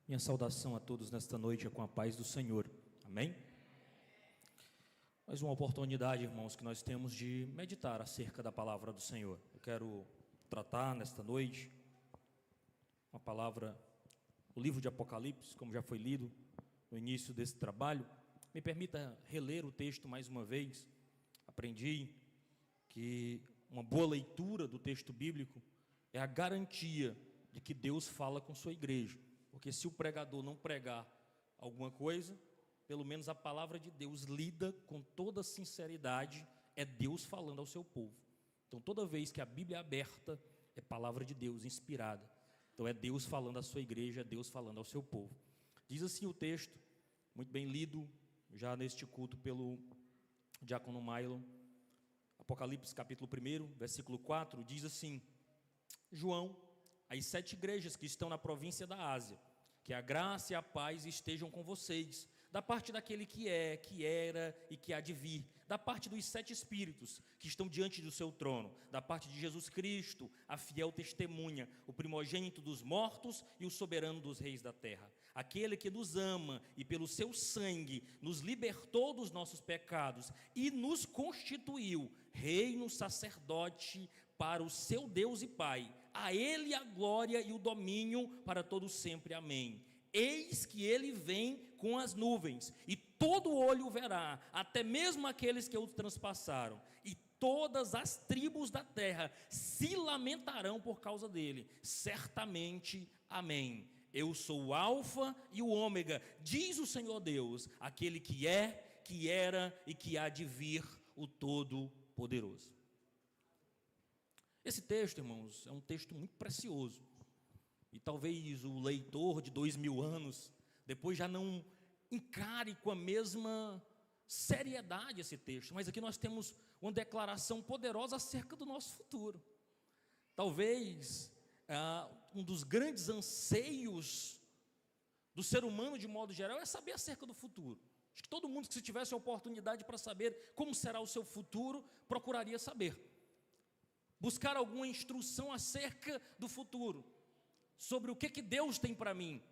Minha saudação a todos nesta noite é com a paz do Senhor. Amém? Mais uma oportunidade, irmãos, que nós temos de meditar acerca da palavra do Senhor. Eu quero tratar nesta noite uma palavra, o livro de Apocalipse, como já foi lido no início desse trabalho. Me permita reler o texto mais uma vez. Aprendi que uma boa leitura do texto bíblico é a garantia de que Deus fala com sua igreja. Porque se o pregador não pregar alguma coisa, pelo menos a palavra de Deus lida com toda sinceridade, é Deus falando ao seu povo. Então toda vez que a Bíblia é aberta, é palavra de Deus inspirada. Então é Deus falando à sua igreja, é Deus falando ao seu povo. Diz assim o texto, muito bem lido, já neste culto pelo diácono Mylon. Apocalipse capítulo 1, versículo 4, diz assim: João, as 7 igrejas que estão na província da Ásia, que a graça e a paz estejam com vocês, da parte daquele que é, que era e que há de vir, da parte dos 7 espíritos que estão diante do seu trono, da parte de Jesus Cristo, a fiel testemunha, o primogênito dos mortos e o soberano dos reis da terra, aquele que nos ama e pelo seu sangue nos libertou dos nossos pecados e nos constituiu reino sacerdote para o seu Deus e Pai. A Ele a glória e o domínio para todo sempre. Amém. Eis que Ele vem com as nuvens, e todo olho o verá, até mesmo aqueles que o transpassaram, e todas as tribos da terra se lamentarão por causa dele. Certamente. Amém. Eu sou o Alfa e o Ômega, diz o Senhor Deus, aquele que é, que era e que há de vir, o Todo-Poderoso. Esse texto, irmãos, é um texto muito precioso. E talvez o leitor de 2000 anos, depois já não encare com a mesma seriedade esse texto. Mas aqui nós temos uma declaração poderosa acerca do nosso futuro. Talvez um dos grandes anseios do ser humano, de modo geral, é saber acerca do futuro. Acho que todo mundo que, se tivesse a oportunidade para saber como será o seu futuro, procuraria saber. Buscar alguma instrução acerca do futuro, sobre o que Deus tem para mim.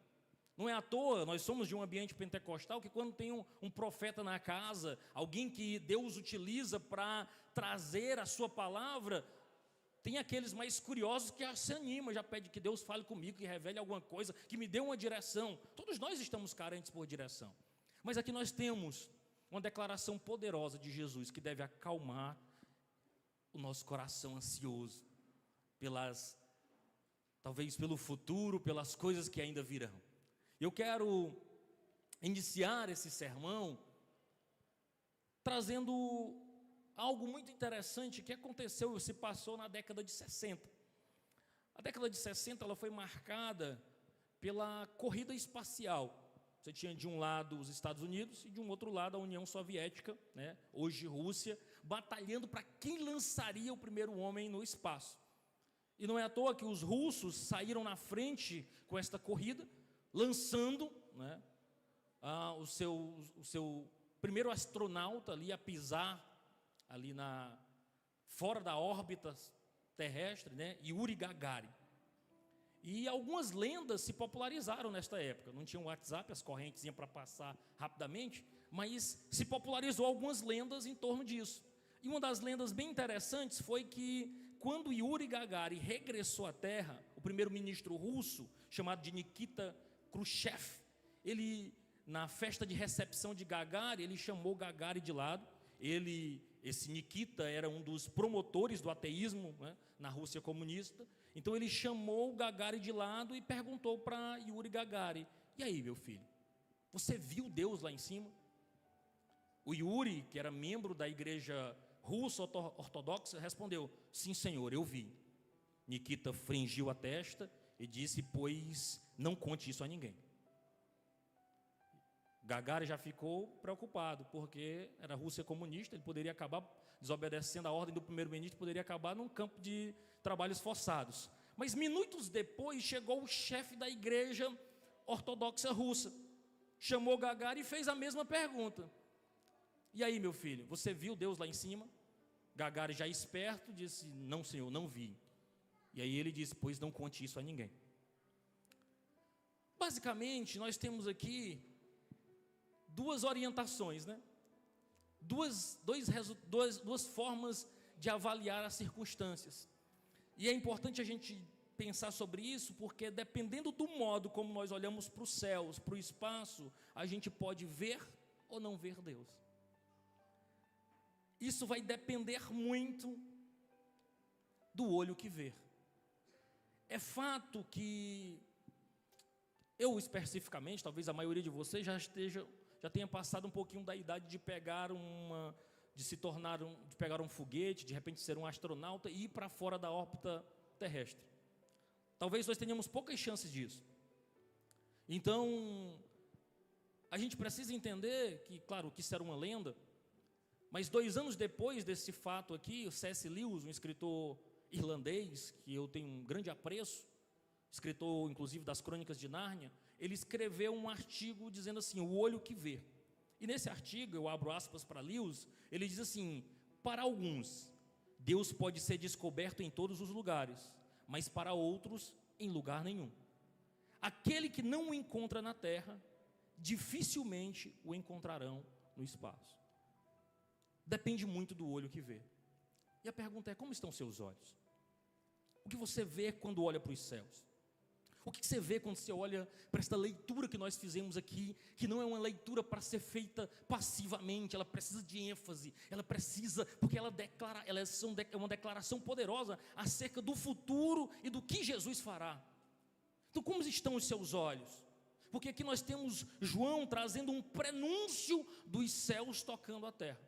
Não é à toa, nós somos de um ambiente pentecostal, que quando tem um profeta na casa, alguém que Deus utiliza para trazer a sua palavra, tem aqueles mais curiosos que já se animam, já pede que Deus fale comigo, que revele alguma coisa, que me dê uma direção. Todos nós estamos carentes por direção. Mas aqui nós temos uma declaração poderosa de Jesus, que deve acalmar o nosso coração ansioso, talvez pelo futuro, pelas coisas que ainda virão. Eu quero iniciar esse sermão trazendo algo muito interessante que aconteceu e se passou na década de 60. A década de 60 ela foi marcada pela corrida espacial. Você tinha de um lado os Estados Unidos e de um outro lado a União Soviética, né, hoje Rússia, batalhando para quem lançaria o primeiro homem no espaço. E não é à toa que os russos saíram na frente com esta corrida, lançando, né, o seu primeiro astronauta ali a pisar ali fora da órbita terrestre, né, Yuri Gagarin. E algumas lendas se popularizaram nesta época. Não tinha um WhatsApp, as correntes iam para passar rapidamente, mas se popularizou algumas lendas em torno disso. E uma das lendas bem interessantes foi que, quando Yuri Gagarin regressou à Terra, o primeiro-ministro russo, chamado de Nikita Khrushchev, ele, na festa de recepção de Gagarin, ele chamou Gagarin de lado. Esse Nikita era um dos promotores do ateísmo, né, na Rússia comunista. Então ele chamou o Gagarin de lado e perguntou para Yuri Gagarin: e aí, meu filho, você viu Deus lá em cima? O Yuri, que era membro da igreja russa ortodoxa, respondeu: sim, senhor, eu vi. Nikita franziu a testa e disse: pois não conte isso a ninguém. Gagarin já ficou preocupado, porque era a Rússia comunista, ele poderia acabar desobedecendo a ordem do primeiro-ministro, poderia acabar num campo de trabalhos forçados. Mas minutos depois chegou o chefe da igreja ortodoxa russa, chamou Gagarin e fez a mesma pergunta: e aí, meu filho, você viu Deus lá em cima? Gagarin, já esperto, disse: não, senhor, não vi. E aí ele disse: pois não conte isso a ninguém. Basicamente, nós temos aqui duas orientações, né? Duas formas de avaliar as circunstâncias. E é importante a gente pensar sobre isso, porque dependendo do modo como nós olhamos para os céus, para o espaço, a gente pode ver ou não ver Deus. Isso vai depender muito do olho que vê. É fato que eu especificamente, talvez a maioria de vocês já tenha passado um pouquinho da idade de pegar de pegar um foguete, de repente ser um astronauta e ir para fora da órbita terrestre. Talvez nós tenhamos poucas chances disso. Então, a gente precisa entender que, claro, que isso era uma lenda, mas 2 anos depois desse fato aqui, o C.S. Lewis, um escritor irlandês, que eu tenho um grande apreço, escritor inclusive das Crônicas de Nárnia, ele escreveu um artigo dizendo assim, o olho que vê. E nesse artigo, eu abro aspas para Lewis, ele diz assim, para alguns, Deus pode ser descoberto em todos os lugares, mas para outros, em lugar nenhum. Aquele que não o encontra na terra, dificilmente o encontrarão no espaço. Depende muito do olho que vê. E a pergunta é, como estão seus olhos? O que você vê quando olha para os céus? O que você vê quando você olha para esta leitura que nós fizemos aqui, que não é uma leitura para ser feita passivamente, ela precisa de ênfase, ela precisa, porque ela é uma declaração poderosa acerca do futuro e do que Jesus fará. Então, como estão os seus olhos? Porque aqui nós temos João trazendo um prenúncio dos céus tocando a terra.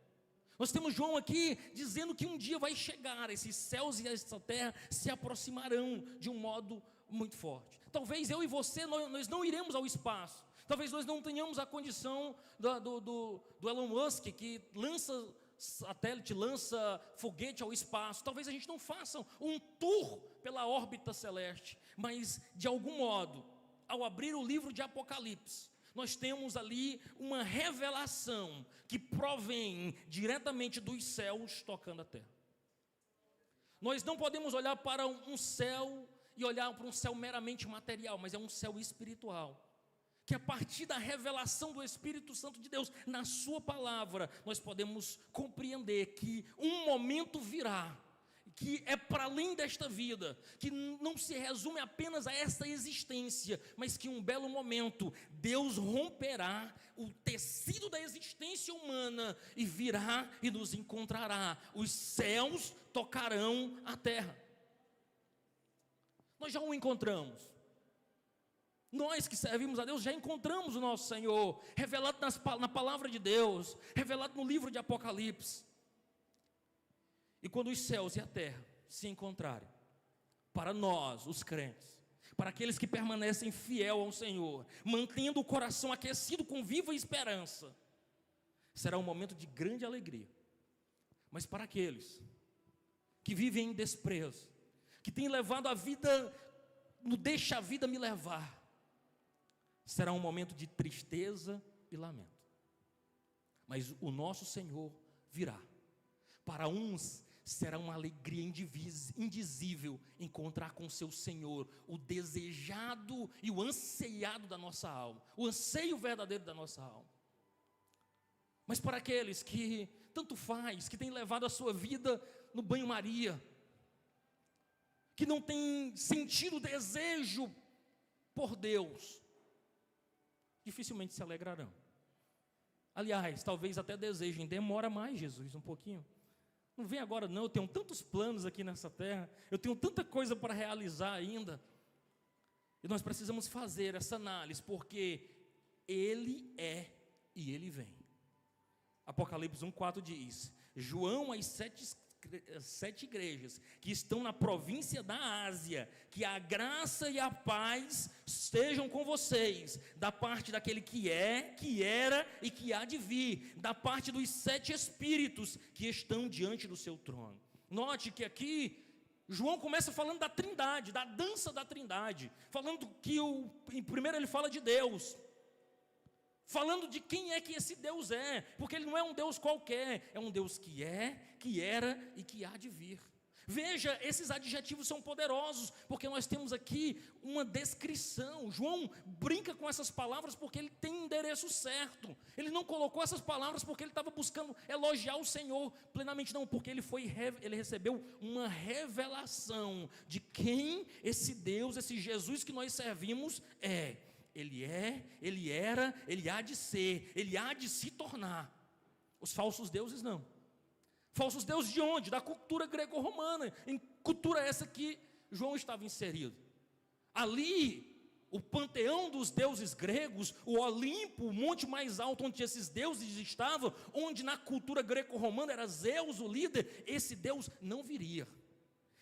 Nós temos João aqui dizendo que um dia vai chegar, esses céus e essa terra se aproximarão de um modo muito forte. Talvez eu e você, nós não iremos ao espaço. Talvez nós não tenhamos a condição do Elon Musk, que lança satélite, lança foguete ao espaço. Talvez a gente não faça um tour pela órbita celeste. Mas, de algum modo, ao abrir o livro de Apocalipse, nós temos ali uma revelação que provém diretamente dos céus tocando a terra. Nós não podemos olhar para um céu e olhar para um céu meramente material, mas é um céu espiritual, que a partir da revelação do Espírito Santo de Deus, na sua palavra, nós podemos compreender que um momento virá, que é para além desta vida, que não se resume apenas a esta existência, mas que um belo momento, Deus romperá o tecido da existência humana e virá e nos encontrará, os céus tocarão a terra. Nós já o encontramos. Nós que servimos a Deus já encontramos o nosso Senhor, revelado na palavra de Deus, revelado no livro de Apocalipse. E quando os céus e a terra se encontrarem, para nós, os crentes, para aqueles que permanecem fiel ao Senhor, mantendo o coração aquecido com viva esperança, será um momento de grande alegria. Mas para aqueles que vivem em desprezo, que têm levado a vida, no deixa a vida me levar, será um momento de tristeza e lamento. Mas o nosso Senhor virá. Para uns será uma alegria indizível encontrar com seu Senhor, o desejado e o anseiado da nossa alma, o anseio verdadeiro da nossa alma. Mas para aqueles que tanto faz, que têm levado a sua vida no banho-maria, que não têm sentido desejo por Deus, dificilmente se alegrarão. Aliás, talvez até desejem, demora mais, Jesus, um pouquinho. Não vem agora não, eu tenho tantos planos aqui nessa terra, eu tenho tanta coisa para realizar ainda. E nós precisamos fazer essa análise, porque Ele é e Ele vem. Apocalipse 1,4 diz, João às 7 igrejas que estão na província da Ásia, que a graça e a paz estejam com vocês, da parte daquele que é, que era e que há de vir, da parte dos 7 espíritos que estão diante do seu trono. Note que aqui João começa falando da trindade, da dança da trindade, falando que primeiro ele fala de Deus, falando de quem é que esse Deus é, porque Ele não é um Deus qualquer, é um Deus que é, que era e que há de vir. Veja, esses adjetivos são poderosos, porque nós temos aqui uma descrição. João brinca com essas palavras porque ele tem um endereço certo. Ele não colocou essas palavras porque ele estava buscando elogiar o Senhor plenamente, não, porque ele recebeu uma revelação de quem esse Deus, esse Jesus que nós servimos é. Ele era, ele há de ser, ele há de se tornar. Os falsos deuses não. Falsos deuses de onde? Da cultura greco-romana, em cultura essa que João estava inserido. Ali, o panteão dos deuses gregos, o Olimpo, o monte mais alto onde esses deuses estavam, onde na cultura greco-romana era Zeus o líder, esse Deus não viria.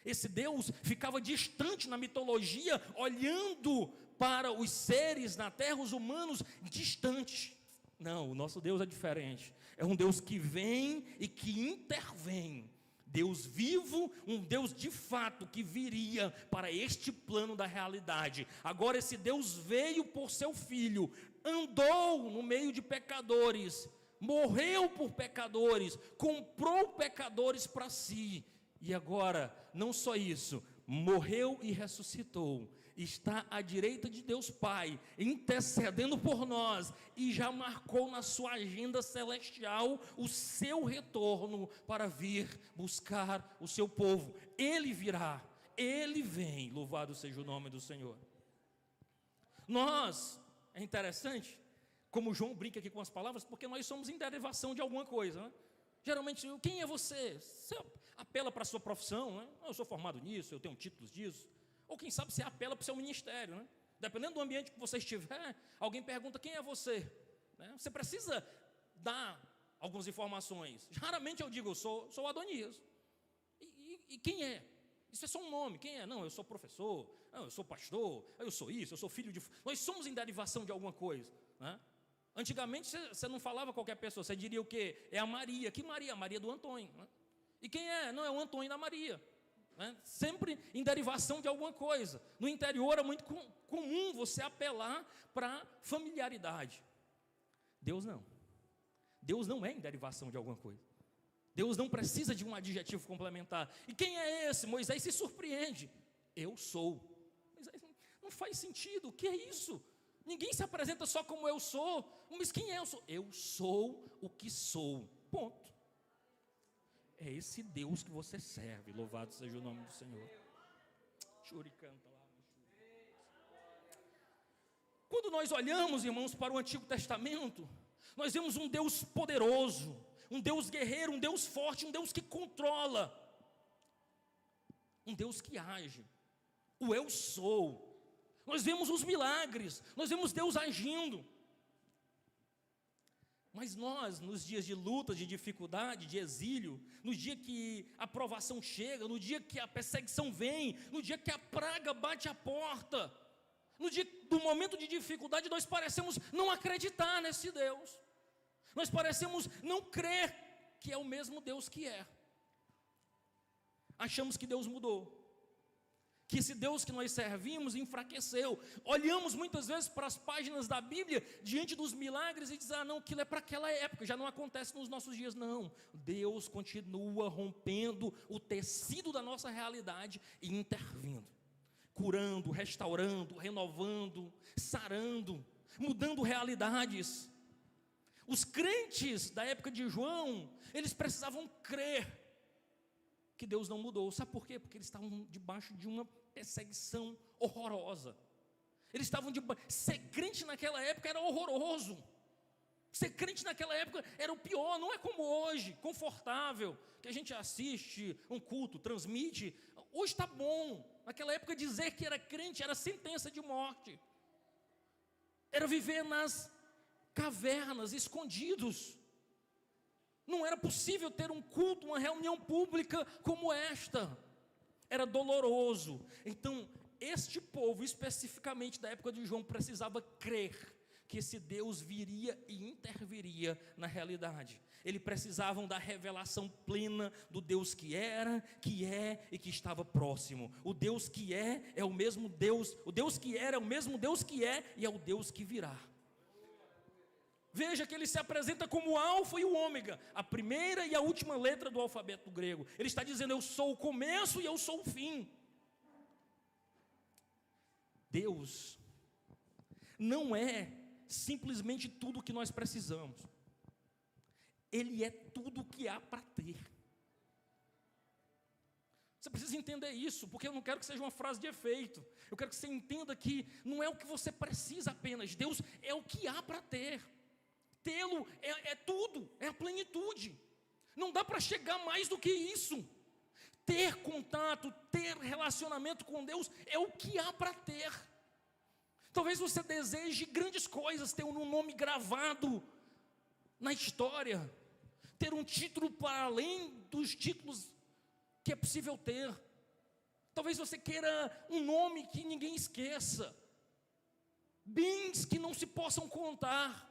Esse Deus ficava distante na mitologia, olhando para os seres na terra, os humanos, distantes. Não, o nosso Deus é diferente. É um Deus que vem e que intervém. Deus vivo, um Deus de fato que viria para este plano da realidade. Agora esse Deus veio por seu Filho, andou no meio de pecadores, morreu por pecadores, comprou pecadores para si. E agora, não só isso, morreu e ressuscitou. Está à direita de Deus Pai, intercedendo por nós, e já marcou na sua agenda celestial o seu retorno para vir buscar o seu povo. Ele virá, ele vem, louvado seja o nome do Senhor. Nós, é interessante, como João brinca aqui com as palavras, porque nós somos em derivação de alguma coisa, né? Geralmente, quem é você? Você apela para a sua profissão, né? Eu sou formado nisso, eu tenho títulos disso. Ou quem sabe você apela para o seu ministério, né? Dependendo do ambiente que você estiver, alguém pergunta quem é você, né? Você precisa dar algumas informações. Raramente eu digo, eu sou Adonias. E quem é? Isso é só um nome, quem é? Não, eu sou professor, não, eu sou pastor, eu sou isso, eu sou filho de... Nós somos em derivação de alguma coisa, né? Antigamente você não falava qualquer pessoa, você diria o quê? É a Maria. Que Maria? A Maria do Antônio, né? E quem é? Não, é o Antônio da Maria, né? Sempre em derivação de alguma coisa. No interior é muito comum você apelar para familiaridade. Deus não. Deus não é em derivação de alguma coisa. Deus não precisa de um adjetivo complementar. E quem é esse? Moisés se surpreende. Eu sou. Moisés, não faz sentido, o que é isso? Ninguém se apresenta só como eu sou. Mas quem é eu sou? Eu sou o que sou. Ponto. É esse Deus que você serve. Louvado seja o nome do Senhor. Canta lá. Quando nós olhamos, irmãos, para o Antigo Testamento, nós vemos um Deus poderoso, um Deus guerreiro, um Deus forte, um Deus que controla, um Deus que age. O eu sou. Nós vemos os milagres, nós vemos Deus agindo. Mas nós, nos dias de luta, de dificuldade, de exílio, no dia que a provação chega, no dia que a perseguição vem, no dia que a praga bate a porta, no dia do momento de dificuldade, nós parecemos não acreditar nesse Deus. Nós parecemos não crer que é o mesmo Deus que é. Achamos que Deus mudou, que esse Deus que nós servimos enfraqueceu. Olhamos muitas vezes para as páginas da Bíblia, diante dos milagres, e dizemos, não, aquilo é para aquela época, já não acontece nos nossos dias. Não, Deus continua rompendo o tecido da nossa realidade e intervindo, curando, restaurando, renovando, sarando, mudando realidades. Os crentes da época de João, eles precisavam crer que Deus não mudou. Sabe por quê? Porque eles estavam debaixo de uma perseguição horrorosa. Eles estavam ser crente naquela época era horroroso. Ser crente naquela época era o pior. Não é como hoje, confortável, que a gente assiste um culto, transmite. Hoje está bom. Naquela época dizer que era crente era sentença de morte. Era viver nas cavernas, escondidos. Não era possível ter um culto, uma reunião pública como esta. Era doloroso. Então, este povo, especificamente da época de João, precisava crer que esse Deus viria e interviria na realidade. Eles precisavam da revelação plena do Deus que era, que é e que estava próximo. O Deus que é o mesmo Deus. O Deus que era é o mesmo Deus que é e é o Deus que virá. Veja que ele se apresenta como o alfa e o ômega, a primeira e a última letra do alfabeto grego. Ele está dizendo: eu sou o começo e eu sou o fim. Deus não é simplesmente tudo o que nós precisamos. Ele é tudo o que há para ter. Você precisa entender isso, porque eu não quero que seja uma frase de efeito. Eu quero que você entenda que não é o que você precisa apenas. Deus é o que há para ter. Tê-lo é tudo, é a plenitude. Não dá para chegar mais do que isso. Ter contato, ter relacionamento com Deus é o que há para ter. Talvez você deseje grandes coisas, ter um nome gravado na história, ter um título para além dos títulos que é possível ter. Talvez você queira um nome que ninguém esqueça, bens que não se possam contar.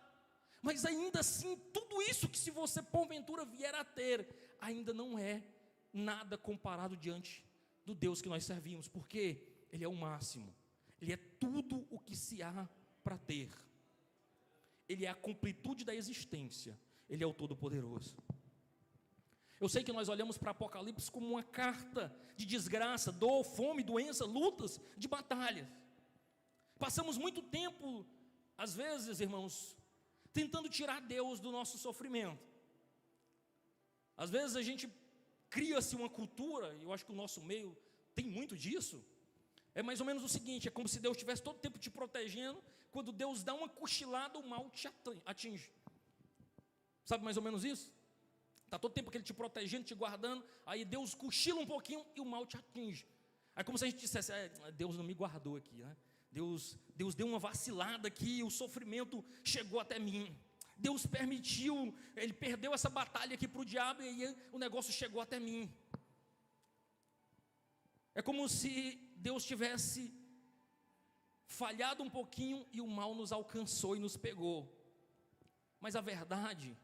Mas ainda assim, tudo isso que se você porventura vier a ter, ainda não é nada comparado diante do Deus que nós servimos, porque Ele é o máximo, Ele é tudo o que se há para ter, Ele é a completude da existência, Ele é o Todo-Poderoso. Eu sei que nós olhamos para Apocalipse como uma carta de desgraça, dor, fome, doença, lutas, de batalhas. Passamos muito tempo, às vezes, irmãos, tentando tirar Deus do nosso sofrimento. Às vezes a gente cria-se uma cultura, e eu acho que o nosso meio tem muito disso. É mais ou menos o seguinte: é como se Deus estivesse todo tempo te protegendo. Quando Deus dá uma cochilada, o mal te atinge. Sabe mais ou menos isso? Está todo tempo que Ele te protegendo, te guardando, aí Deus cochila um pouquinho e o mal te atinge. É como se a gente dissesse: Deus não me guardou aqui, né? Deus deu uma vacilada aqui, o sofrimento chegou até mim. Deus permitiu, Ele perdeu essa batalha aqui para o diabo, e aí o negócio chegou até mim. É como se Deus tivesse falhado um pouquinho e o mal nos alcançou e nos pegou. Mas a verdade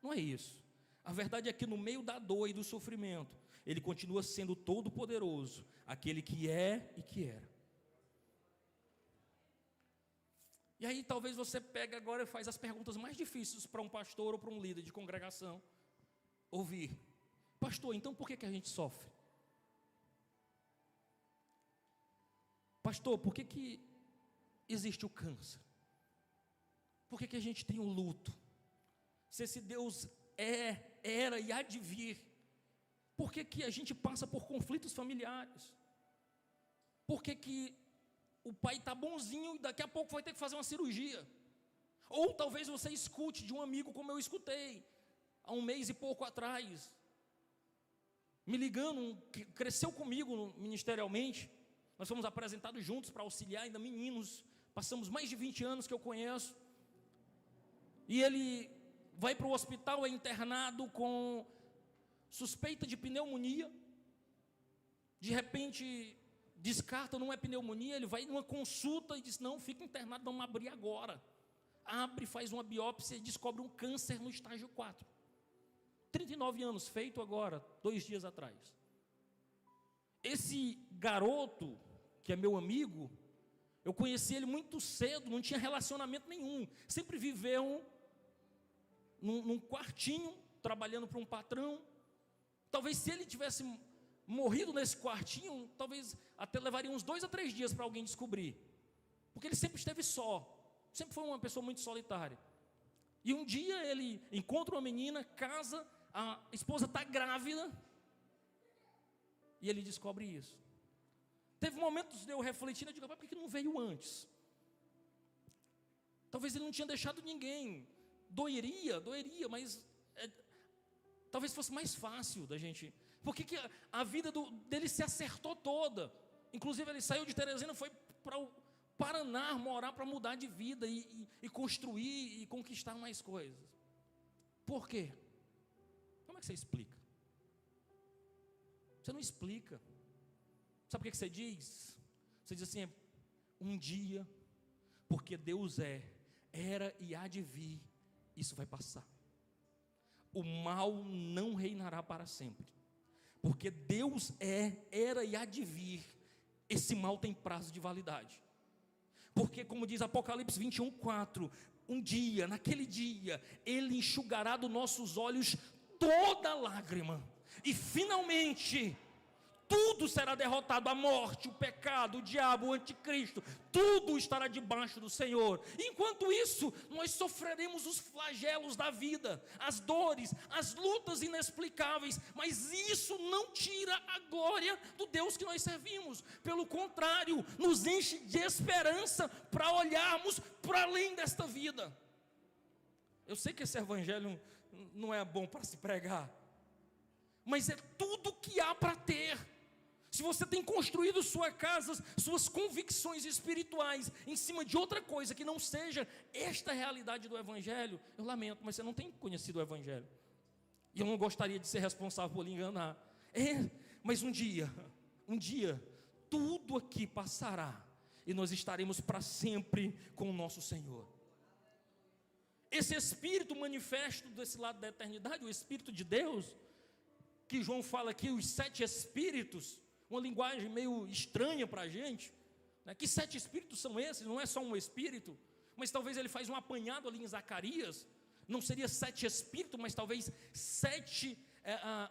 não é isso. A verdade é que no meio da dor e do sofrimento, Ele continua sendo todo-poderoso, aquele que é e que era. E aí talvez você pegue agora e faz as perguntas mais difíceis para um pastor ou para um líder de congregação ouvir. Pastor, então por que a gente sofre? Pastor, por que existe o câncer? Por que a gente tem o luto? Se esse Deus era e há de vir, por que a gente passa por conflitos familiares? Por que o pai está bonzinho e daqui a pouco vai ter que fazer uma cirurgia? Ou talvez você escute de um amigo, como eu escutei há um mês e pouco atrás, me ligando, que cresceu comigo ministerialmente. Nós fomos apresentados juntos para auxiliar ainda meninos, passamos mais de 20 anos que eu conheço, e ele vai para o hospital, é internado com suspeita de pneumonia. De repente descarta, não é pneumonia. Ele vai numa consulta e diz: não, fica internado, vamos abrir agora. Abre, faz uma biópsia e descobre um câncer no estágio 4. 39 anos, feito agora, 2 dias atrás. Esse garoto, que é meu amigo, eu conheci ele muito cedo, não tinha relacionamento nenhum, sempre viveu num quartinho, trabalhando para um patrão. Talvez se ele tivesse morrido nesse quartinho, talvez até levaria uns 2 a 3 dias para alguém descobrir, porque ele sempre esteve só, sempre foi uma pessoa muito solitária. E um dia ele encontra uma menina, casa, a esposa está grávida, e ele descobre isso. Teve momentos de eu refletindo, eu digo: por que não veio antes? Talvez ele não tinha deixado ninguém. Doeria, mas talvez fosse mais fácil da gente. Porque que a vida dele se acertou toda. Inclusive ele saiu de Teresina, foi para o Paraná morar, para mudar de vida e construir e conquistar mais coisas. Por quê? Como é que você explica? Você não explica. Sabe o que você diz? Você diz assim: um dia, porque Deus era e há de vir, isso vai passar. O mal não reinará para sempre, porque Deus era e há de vir. Esse mal tem prazo de validade, porque como diz Apocalipse 21:4, um dia, naquele dia, Ele enxugará dos nossos olhos toda lágrima, e finalmente tudo será derrotado, a morte, o pecado, o diabo, o anticristo, tudo estará debaixo do Senhor. Enquanto isso, nós sofreremos os flagelos da vida, as dores, as lutas inexplicáveis, mas isso não tira a glória do Deus que nós servimos. Pelo contrário, nos enche de esperança para olharmos para além desta vida. Eu sei que esse evangelho não é bom para se pregar, mas é tudo que há para ter. Se você tem construído sua casa, suas convicções espirituais em cima de outra coisa que não seja esta realidade do evangelho, eu lamento, mas você não tem conhecido o evangelho. E eu não gostaria de ser responsável por lhe enganar. Mas um dia, tudo aqui passará e nós estaremos para sempre com o nosso Senhor. Esse Espírito manifesto desse lado da eternidade, o Espírito de Deus, que João fala aqui, os 7 Espíritos, uma linguagem meio estranha para a gente, né? Que 7 Espíritos são esses? Não é só um Espírito, mas talvez ele faz um apanhado ali em Zacarias, não seria 7 Espíritos, mas talvez 7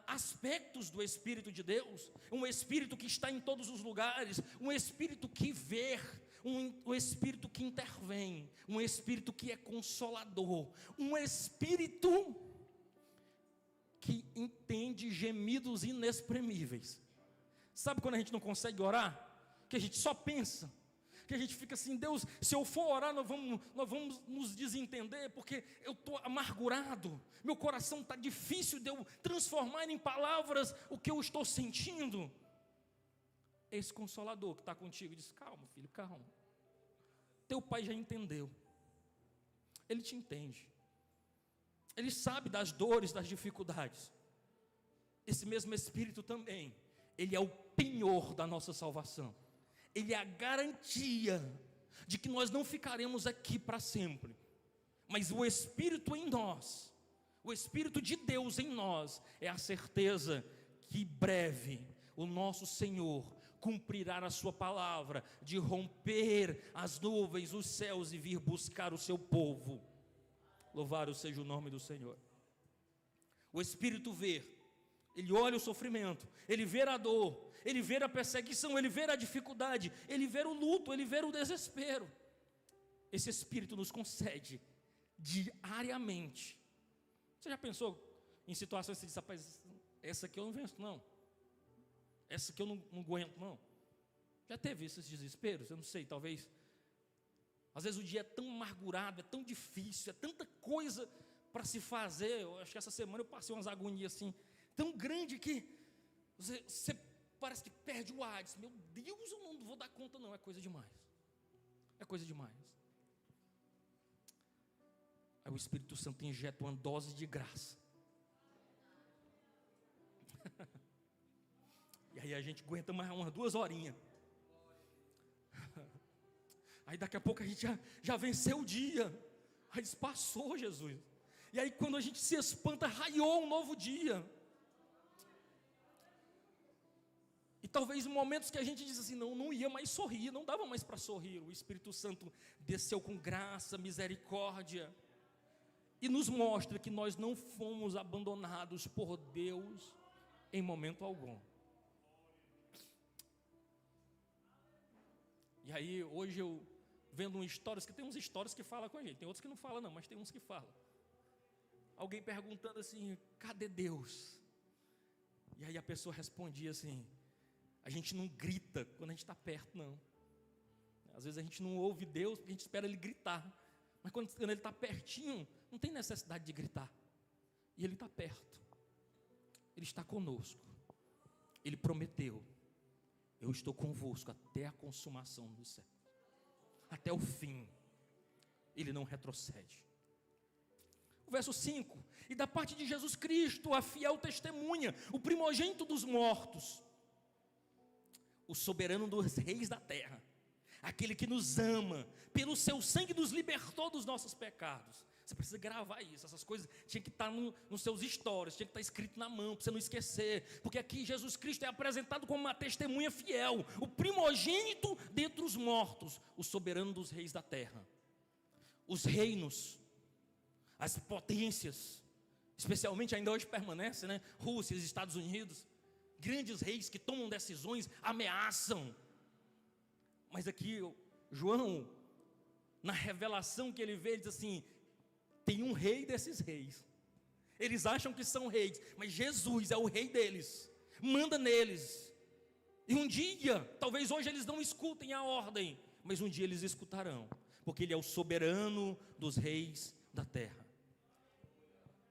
aspectos do Espírito de Deus, um Espírito que está em todos os lugares, um Espírito que vê, um Espírito que intervém, um Espírito que é consolador, um Espírito que entende gemidos inexprimíveis. Sabe quando a gente não consegue orar? Que a gente só pensa, que a gente fica assim, Deus, se eu for orar, nós vamos nos desentender, porque eu estou amargurado, meu coração está difícil de eu transformar em palavras o que eu estou sentindo. Esse Consolador que está contigo diz, calma filho, calma, teu pai já entendeu, ele te entende, ele sabe das dores, das dificuldades. Esse mesmo Espírito também, ele é o penhor da nossa salvação, ele é a garantia de que nós não ficaremos aqui para sempre, mas o Espírito em nós, o Espírito de Deus em nós, é a certeza que breve o nosso Senhor cumprirá a sua palavra, de romper as nuvens, os céus e vir buscar o seu povo. Louvado seja o nome do Senhor. O Espírito vê, ele olha o sofrimento, ele vê a dor, ele vê a perseguição, ele vê a dificuldade, ele vê o luto, ele vê o desespero. Esse Espírito nos concede diariamente. Você já pensou em situações que você diz, rapaz, essa aqui eu não venço não, essa aqui eu não aguento não? Já teve esses desesperos? Eu não sei, talvez. Às vezes o dia é tão amargurado, é tão difícil, é tanta coisa para se fazer. Eu acho que essa semana eu passei umas agonias assim, tão grande que você parece que perde o ar, diz, meu Deus, eu não vou dar conta não, é coisa demais, é coisa demais. Aí o Espírito Santo injeta uma dose de graça, e aí a gente aguenta mais umas 2 horinhas, aí daqui a pouco a gente já venceu o dia, aí diz, passou Jesus, e aí quando a gente se espanta, raiou um novo dia. E talvez em momentos que a gente diz assim, não ia mais sorrir, não dava mais para sorrir, o Espírito Santo desceu com graça, misericórdia, e nos mostra que nós não fomos abandonados por Deus em momento algum. E aí hoje eu vendo histórias, que tem uns histórias que falam com a gente, tem outros que não falam não, mas tem uns que falam. Alguém perguntando assim, cadê Deus? E aí a pessoa respondia assim, a gente não grita quando a gente está perto, não. Às vezes a gente não ouve Deus porque a gente espera Ele gritar. Mas quando Ele está pertinho, não tem necessidade de gritar. E Ele está perto. Ele está conosco. Ele prometeu, eu estou convosco até a consumação do céu. Até o fim. Ele não retrocede. O verso 5, e da parte de Jesus Cristo, a fiel testemunha, o primogênito dos mortos, o soberano dos reis da terra, aquele que nos ama, pelo seu sangue nos libertou dos nossos pecados. Você precisa gravar isso, essas coisas tinha que estar nos seus stories, tinha que estar escrito na mão, para você não esquecer, porque aqui Jesus Cristo é apresentado como uma testemunha fiel, o primogênito dentre os mortos, o soberano dos reis da terra. os reinos, as potências, especialmente ainda hoje permanece, né? Rússia, Estados Unidos, grandes reis que tomam decisões, ameaçam. Mas aqui, João, na revelação que ele vê, ele diz assim: tem um rei desses reis. Eles acham que são reis, mas Jesus é o rei deles, manda neles. E um dia, talvez hoje eles não escutem a ordem, mas um dia eles escutarão, porque Ele é o soberano dos reis da terra.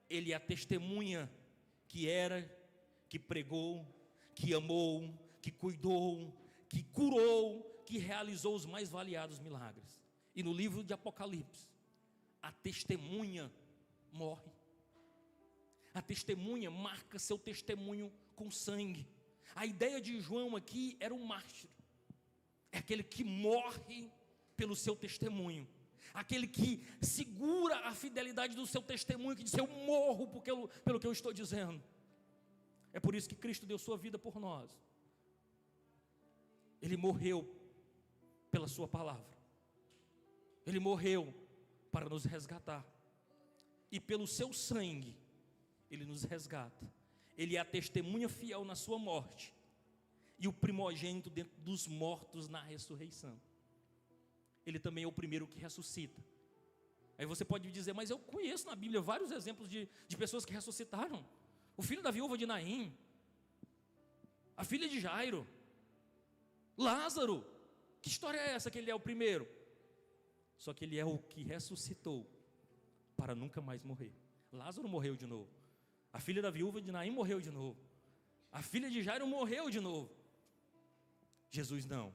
Ele é a testemunha que era, que pregou, que amou, que cuidou, que curou, que realizou os mais variados milagres. E no livro de Apocalipse, a testemunha morre. A testemunha marca seu testemunho com sangue. A ideia de João aqui era o mártir. É aquele que morre pelo seu testemunho. Aquele que segura a fidelidade do seu testemunho, que diz: eu morro pelo que eu estou dizendo. É por isso que Cristo deu sua vida por nós. Ele morreu pela sua palavra. Ele morreu para nos resgatar. E pelo seu sangue, Ele nos resgata. Ele é a testemunha fiel na sua morte e o primogênito dentro dos mortos na ressurreição. Ele também é o primeiro que ressuscita. Aí você pode dizer: mas eu conheço na Bíblia vários exemplos de pessoas que ressuscitaram. O filho da viúva de Naim, a filha de Jairo, Lázaro. Que história é essa que ele é o primeiro? Só que ele é o que ressuscitou para nunca mais morrer. Lázaro morreu de novo. A filha da viúva de Naim morreu de novo. A filha de Jairo morreu de novo. Jesus não.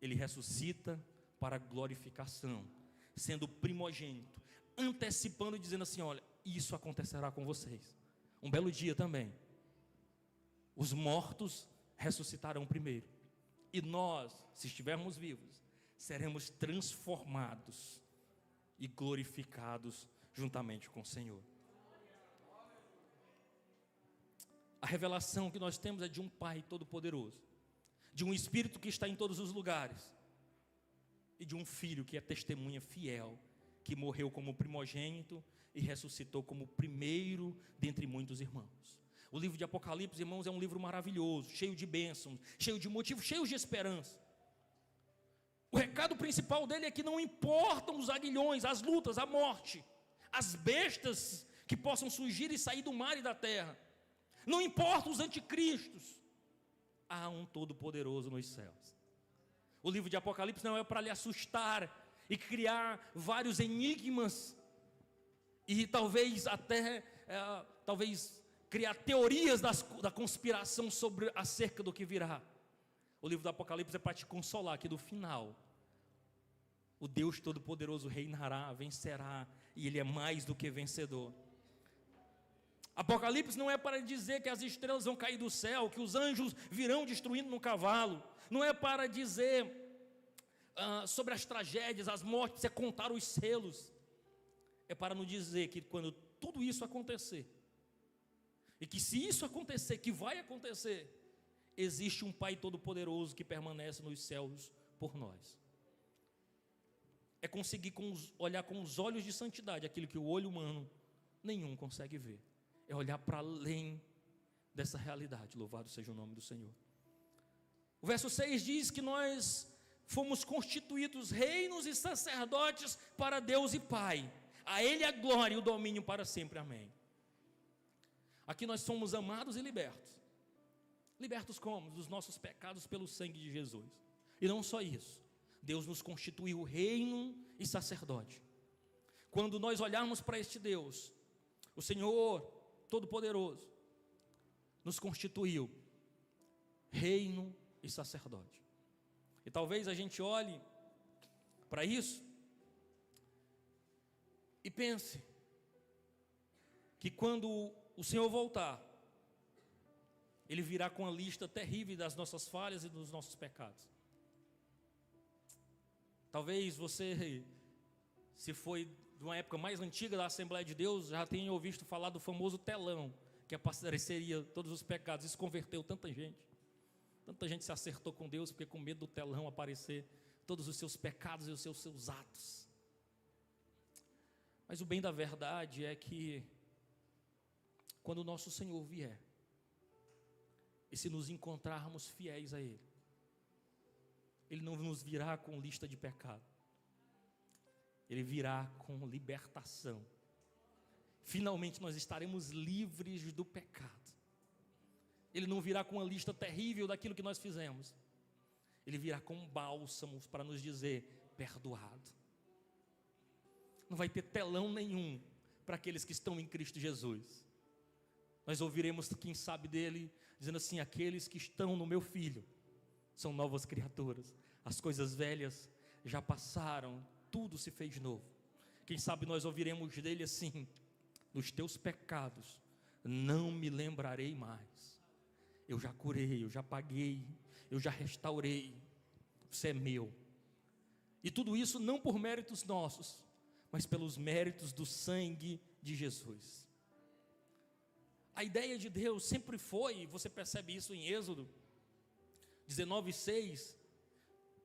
Ele ressuscita para glorificação, sendo primogênito, antecipando e dizendo assim: olha, isso acontecerá com vocês. Um belo dia também, os mortos ressuscitarão primeiro. E nós, se estivermos vivos, seremos transformados e glorificados juntamente com o Senhor. A revelação que nós temos é de um Pai Todo-Poderoso, de um Espírito que está em todos os lugares, e de um Filho que é testemunha fiel, que morreu como primogênito e ressuscitou como primeiro dentre muitos irmãos. O livro de Apocalipse, irmãos, é um livro maravilhoso, cheio de bênçãos, cheio de motivos, cheio de esperança. O recado principal dele é que não importam os aguilhões, as lutas, a morte, as bestas que possam surgir e sair do mar e da terra. Não importam os anticristos. Há um Todo-Poderoso nos céus. O livro de Apocalipse não é para lhe assustar e criar vários enigmas e talvez até criar teorias da conspiração acerca do que virá. O livro do Apocalipse é para te consolar que no final o Deus Todo-Poderoso reinará, vencerá, e Ele é mais do que vencedor. Apocalipse não é para dizer que as estrelas vão cair do céu, que os anjos virão destruindo no cavalo. Não é para dizer sobre as tragédias, as mortes, é contar os selos. É para nos dizer que quando tudo isso acontecer, e que se isso acontecer, que vai acontecer, existe um Pai Todo-Poderoso que permanece nos céus por nós. É conseguir olhar com os olhos de santidade aquilo que o olho humano nenhum consegue ver. É olhar para além dessa realidade. Louvado seja o nome do Senhor. O verso 6 diz que nós fomos constituídos reinos e sacerdotes para Deus e Pai. A Ele a glória e o domínio para sempre. Amém. Aqui nós somos amados e libertos. Libertos como? Dos nossos pecados pelo sangue de Jesus. E não só isso. Deus nos constituiu reino e sacerdote. Quando nós olharmos para este Deus, o Senhor Todo-Poderoso nos constituiu reino e sacerdote. E talvez a gente olhe para isso e pense que quando o Senhor voltar, Ele virá com a lista terrível das nossas falhas e dos nossos pecados. Talvez você, se foi de uma época mais antiga da Assembleia de Deus, já tenha ouvido falar do famoso telão, que apareceria todos os pecados. Isso converteu tanta gente. Tanta gente se acertou com Deus, porque com medo do telão aparecer todos os seus pecados e os seus atos. Mas o bem da verdade é que, quando o nosso Senhor vier, e se nos encontrarmos fiéis a Ele, Ele não nos virá com lista de pecado, Ele virá com libertação. Finalmente nós estaremos livres do pecado. Ele não virá com uma lista terrível daquilo que nós fizemos. Ele virá com bálsamos para nos dizer: perdoado. Não vai ter telão nenhum para aqueles que estão em Cristo Jesus. Nós ouviremos, quem sabe, dele dizendo assim: aqueles que estão no meu Filho são novas criaturas, as coisas velhas já passaram, tudo se fez novo. Quem sabe nós ouviremos dele assim: dos teus pecados não me lembrarei mais. Eu já curei, eu já paguei, eu já restaurei, você é meu. E tudo isso não por méritos nossos, mas pelos méritos do sangue de Jesus. A ideia de Deus sempre foi, você percebe isso em Êxodo 19:6,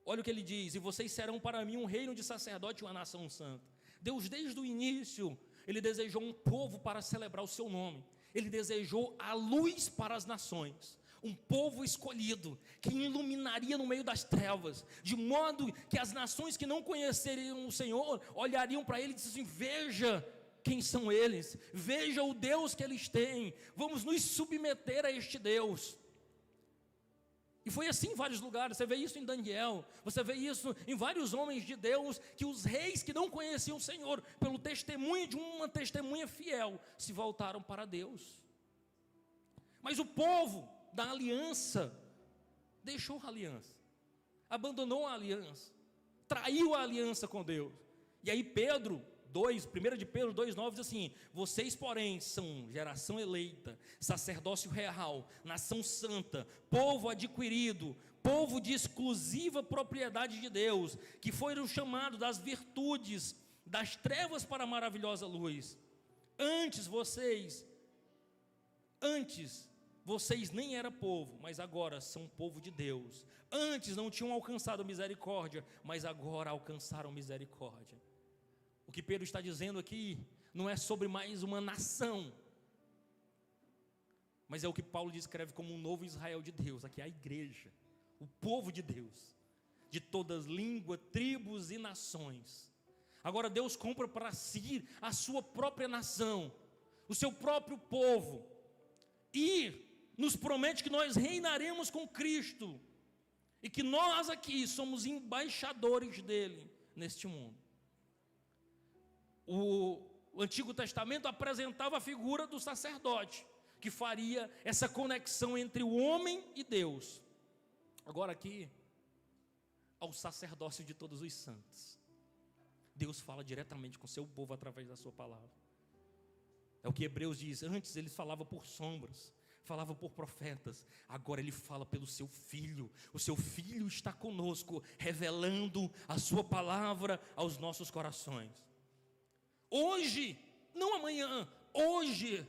olha o que ele diz: e vocês serão para mim um reino de sacerdote e uma nação santa. Deus, desde o início, Ele desejou um povo para celebrar o seu nome. Ele desejou a luz para as nações, um povo escolhido, que iluminaria no meio das trevas, de modo que as nações que não conheceriam o Senhor, olhariam para Ele e dizem assim: veja quem são eles, veja o Deus que eles têm, vamos nos submeter a este Deus. E foi assim em vários lugares. Você vê isso em Daniel, você vê isso em vários homens de Deus, que os reis que não conheciam o Senhor, pelo testemunho de uma testemunha fiel, se voltaram para Deus. Mas o povo da aliança deixou a aliança, abandonou a aliança, traiu a aliança com Deus. E aí Pedro 1 de Pedro 2,9 diz assim: vocês, porém, são geração eleita, sacerdócio real, nação santa, povo adquirido, povo de exclusiva propriedade de Deus, que foram chamados das virtudes, das trevas para a maravilhosa luz. Antes vocês nem eram povo, mas agora são povo de Deus. Antes não tinham alcançado misericórdia, mas agora alcançaram misericórdia. O que Pedro está dizendo aqui não é sobre mais uma nação, mas é o que Paulo descreve como um novo Israel de Deus. Aqui é a igreja, o povo de Deus, de todas línguas, tribos e nações. Agora Deus compra para si a sua própria nação, o seu próprio povo, e nos promete que nós reinaremos com Cristo, e que nós aqui somos embaixadores dele neste mundo. O Antigo Testamento apresentava a figura do sacerdote, que faria essa conexão entre o homem e Deus. Agora aqui, ao sacerdócio de todos os santos, Deus fala diretamente com o seu povo através da sua palavra. É o que Hebreus diz: antes ele falava por sombras, falava por profetas, agora ele fala pelo seu Filho. O seu Filho está conosco, revelando a sua palavra aos nossos corações. Hoje, não amanhã, hoje,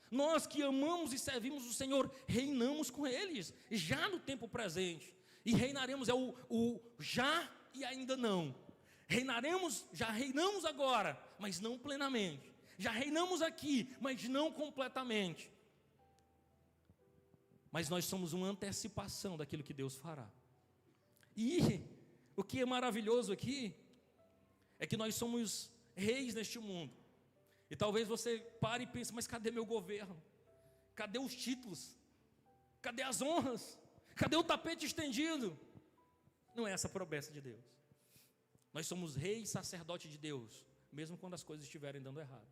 nós que amamos e servimos o Senhor, reinamos com eles, já no tempo presente. E reinaremos, é o já e ainda não. Reinaremos, já reinamos agora, mas não plenamente. Já reinamos aqui, mas não completamente. Mas nós somos uma antecipação daquilo que Deus fará. E o que é maravilhoso aqui é que nós somos reis neste mundo. E talvez você pare e pense: mas cadê meu governo? Cadê os títulos? Cadê as honras? Cadê o tapete estendido? Não é essa a promessa de Deus. Nós somos reis e sacerdote de Deus, mesmo quando as coisas estiverem dando errado,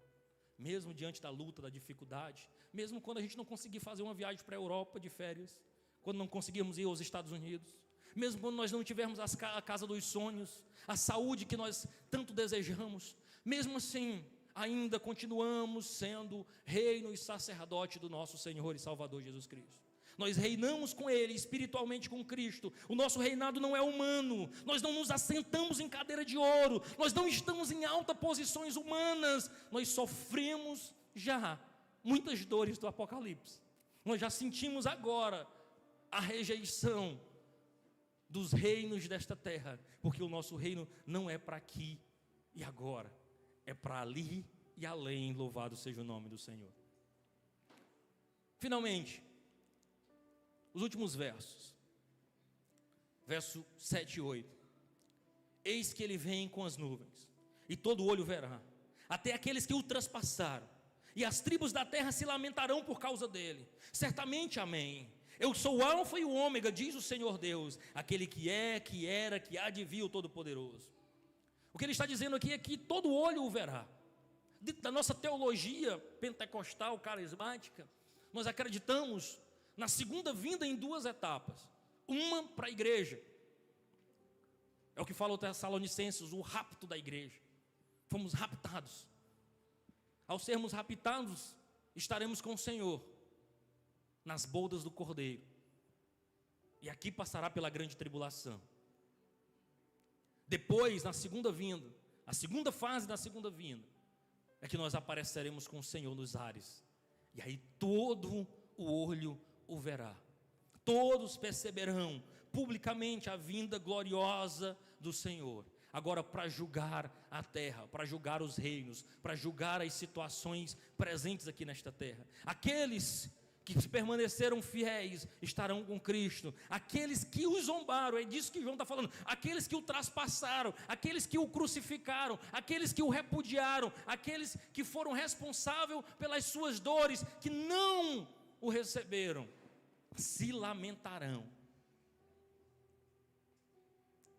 mesmo diante da luta, da dificuldade, mesmo quando a gente não conseguir fazer uma viagem para a Europa de férias, quando não conseguirmos ir aos Estados Unidos, mesmo quando nós não tivermos a casa dos sonhos, a saúde que nós tanto desejamos, mesmo assim, ainda continuamos sendo reino e sacerdote do nosso Senhor e Salvador Jesus Cristo. Nós reinamos com Ele, espiritualmente com Cristo. O nosso reinado não é humano. Nós não nos assentamos em cadeira de ouro. Nós não estamos em altas posições humanas. Nós sofremos já muitas dores do Apocalipse. Nós já sentimos agora a rejeição dos reinos desta terra, porque o nosso reino não é para aqui e agora, é para ali e além, louvado seja o nome do Senhor. Finalmente, os últimos versos, verso 7 e 8. Eis que ele vem com as nuvens, e todo olho verá, até aqueles que o traspassaram, e as tribos da terra se lamentarão por causa dele. Certamente, amém. Eu sou o Alfa e o Ômega, diz o Senhor Deus, aquele que é, que era, que há de vir, o Todo-Poderoso. O que ele está dizendo aqui é que todo olho o verá. Dentro da nossa teologia pentecostal, carismática, nós acreditamos na segunda vinda em duas etapas. Uma para a igreja. É o que fala o Tessalonicenses, o rapto da igreja. Fomos raptados. Ao sermos raptados, estaremos com o Senhor nas bodas do Cordeiro. E aqui passará pela grande tribulação. Depois, na segunda vinda, a segunda fase da segunda vinda, é que nós apareceremos com o Senhor nos ares. E aí todo o olho o verá. Todos perceberão publicamente a vinda gloriosa do Senhor. Agora, para julgar a terra, para julgar os reinos, para julgar as situações presentes aqui nesta terra. Aqueles que permaneceram fiéis estarão com Cristo. Aqueles que o zombaram, é disso que João está falando. Aqueles que o traspassaram, aqueles que o crucificaram, aqueles que o repudiaram, aqueles que foram responsáveis pelas suas dores, que não o receberam, se lamentarão.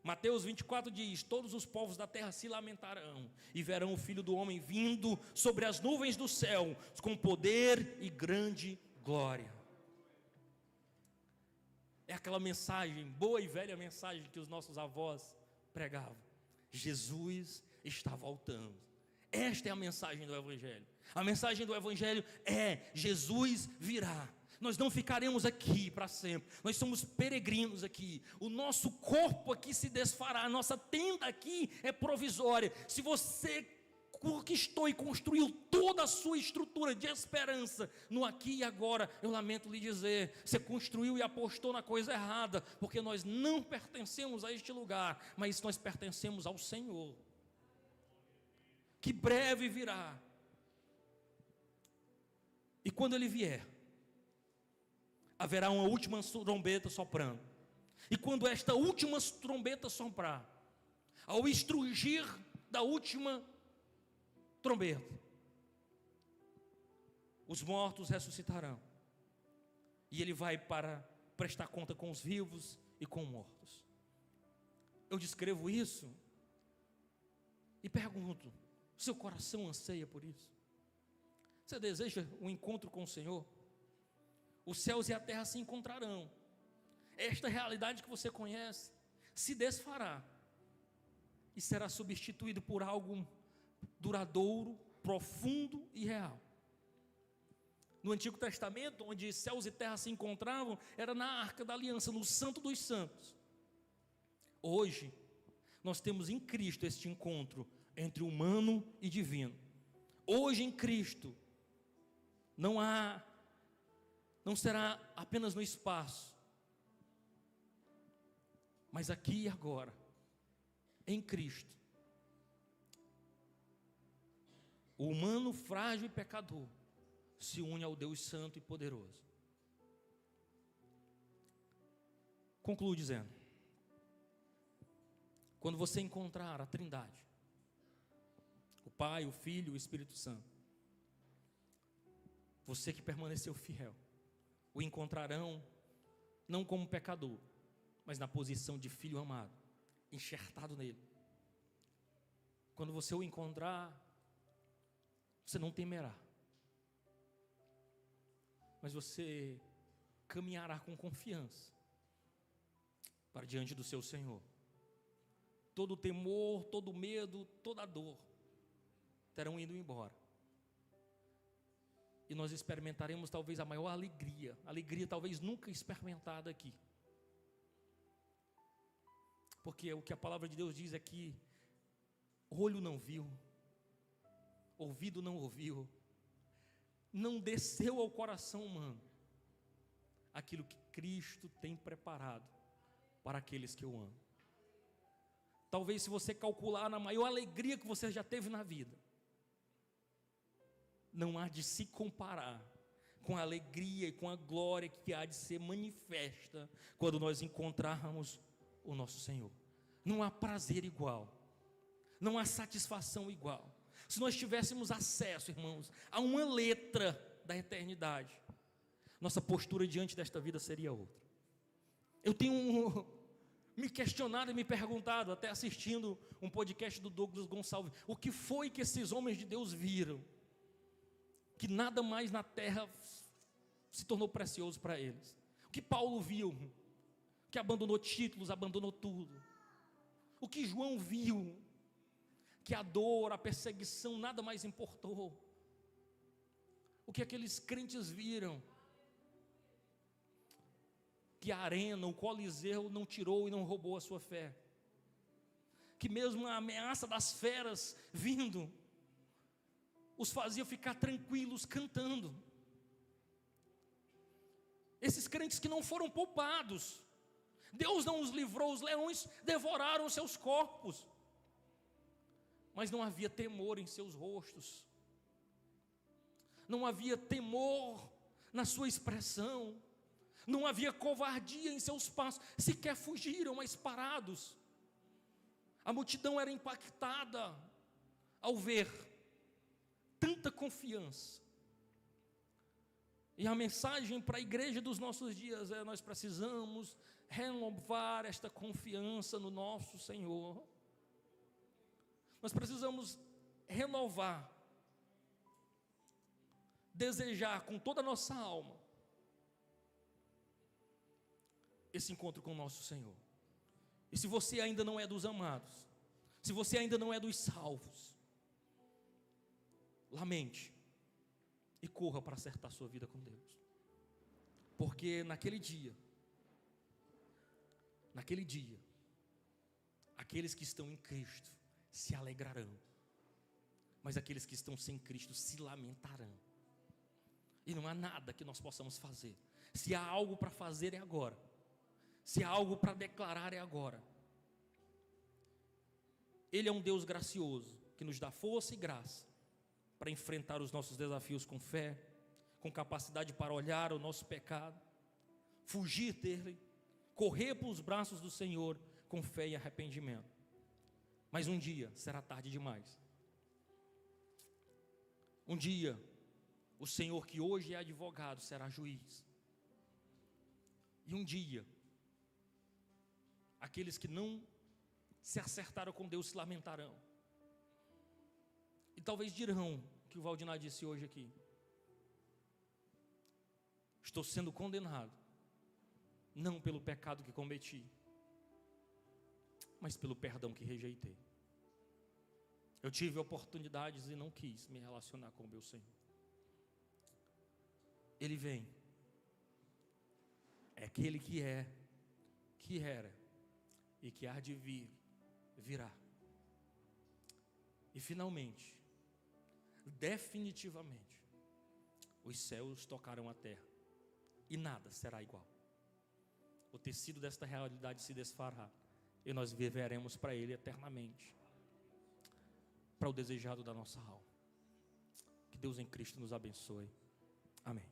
Mateus 24 diz: todos os povos da terra se lamentarão e verão o Filho do Homem vindo sobre as nuvens do céu com poder e grande glória. É aquela mensagem, boa e velha mensagem que os nossos avós pregavam: Jesus está voltando. Esta é a mensagem do Evangelho. A mensagem do Evangelho é: Jesus virá. Nós não ficaremos aqui para sempre. Nós somos peregrinos aqui. O nosso corpo aqui se desfará. A nossa tenda aqui é provisória. Se você conquistou e construiu toda a sua estrutura de esperança no aqui e agora, eu lamento lhe dizer, você construiu e apostou na coisa errada, porque nós não pertencemos a este lugar, mas nós pertencemos ao Senhor, que breve virá. E quando Ele vier, haverá uma última trombeta soprando. E quando esta última trombeta soprar, ao estrugir da última trombeta, os mortos ressuscitarão. E Ele vai para prestar conta com os vivos e com os mortos. Eu descrevo isso e pergunto: seu coração anseia por isso? Você deseja um encontro com o Senhor? Os céus e a terra se encontrarão. Esta realidade que você conhece se desfará e será substituído por algo duradouro, profundo e real. No Antigo Testamento, onde céus e terra se encontravam, era na Arca da Aliança, no Santo dos Santos. Hoje, nós temos em Cristo este encontro entre humano e divino. Hoje em Cristo, não será apenas no espaço, mas aqui e agora, em Cristo. O humano frágil e pecador se une ao Deus Santo e poderoso. Concluo dizendo: quando você encontrar a Trindade, o Pai, o Filho e o Espírito Santo, você que permaneceu fiel, o encontrarão não como pecador, mas na posição de filho amado, enxertado nele. Quando você o encontrar, você não temerá, mas você caminhará com confiança para diante do seu Senhor. Todo o temor, todo o medo, toda a dor terão ido embora. E nós experimentaremos talvez a maior alegria talvez nunca experimentada aqui. Porque o que a palavra de Deus diz é que olho não viu, ouvido não ouviu, não desceu ao coração humano aquilo que Cristo tem preparado para aqueles que o amam. Talvez, se você calcular na maior alegria que você já teve na vida, não há de se comparar com a alegria e com a glória que há de ser manifesta quando nós encontrarmos o nosso Senhor. Não há prazer igual, não há satisfação igual. Se nós tivéssemos acesso, irmãos, a uma letra da eternidade, nossa postura diante desta vida seria outra. Eu tenho me questionado e me perguntado, até assistindo um podcast do Douglas Gonçalves, o que foi que esses homens de Deus viram, que nada mais na terra se tornou precioso para eles. O que Paulo viu, que abandonou títulos, abandonou tudo. O que João viu, que a dor, a perseguição nada mais importou. O que aqueles crentes viram, que a arena, o Coliseu não tirou e não roubou a sua fé. Que mesmo a ameaça das feras vindo, os fazia ficar tranquilos cantando. Esses crentes que não foram poupados, Deus não os livrou, os leões devoraram seus corpos, mas não havia temor em seus rostos, não havia temor na sua expressão, não havia covardia em seus passos, sequer fugiram, mas parados. A multidão era impactada ao ver tanta confiança. E a mensagem para a igreja dos nossos dias é: nós precisamos renovar esta confiança no nosso Senhor. Nós precisamos renovar, desejar com toda a nossa alma esse encontro com o nosso Senhor. E se você ainda não é dos amados, se você ainda não é dos salvos, lamente e corra para acertar sua vida com Deus. Porque naquele dia, aqueles que estão em Cristo se alegrarão, mas aqueles que estão sem Cristo se lamentarão. E não há nada que nós possamos fazer. Se há algo para fazer, é agora. Se há algo para declarar, é agora. Ele é um Deus gracioso, que nos dá força e graça para enfrentar os nossos desafios com fé, com capacidade para olhar o nosso pecado, fugir dele, correr para os braços do Senhor com fé e arrependimento. Mas um dia será tarde demais. Um dia, o Senhor, que hoje é advogado, será juiz. E um dia, aqueles que não se acertaram com Deus se lamentarão. E talvez dirão o que o Valdinar disse hoje aqui: estou sendo condenado, não pelo pecado que cometi, mas pelo perdão que rejeitei. Eu tive oportunidades e não quis me relacionar com o meu Senhor. Ele vem. É aquele que é, que era e que há de vir, virá. E finalmente, definitivamente, os céus tocarão a terra e nada será igual. O tecido desta realidade se desfará e nós viveremos para Ele eternamente, para o desejado da nossa alma. Que Deus em Cristo nos abençoe. Amém.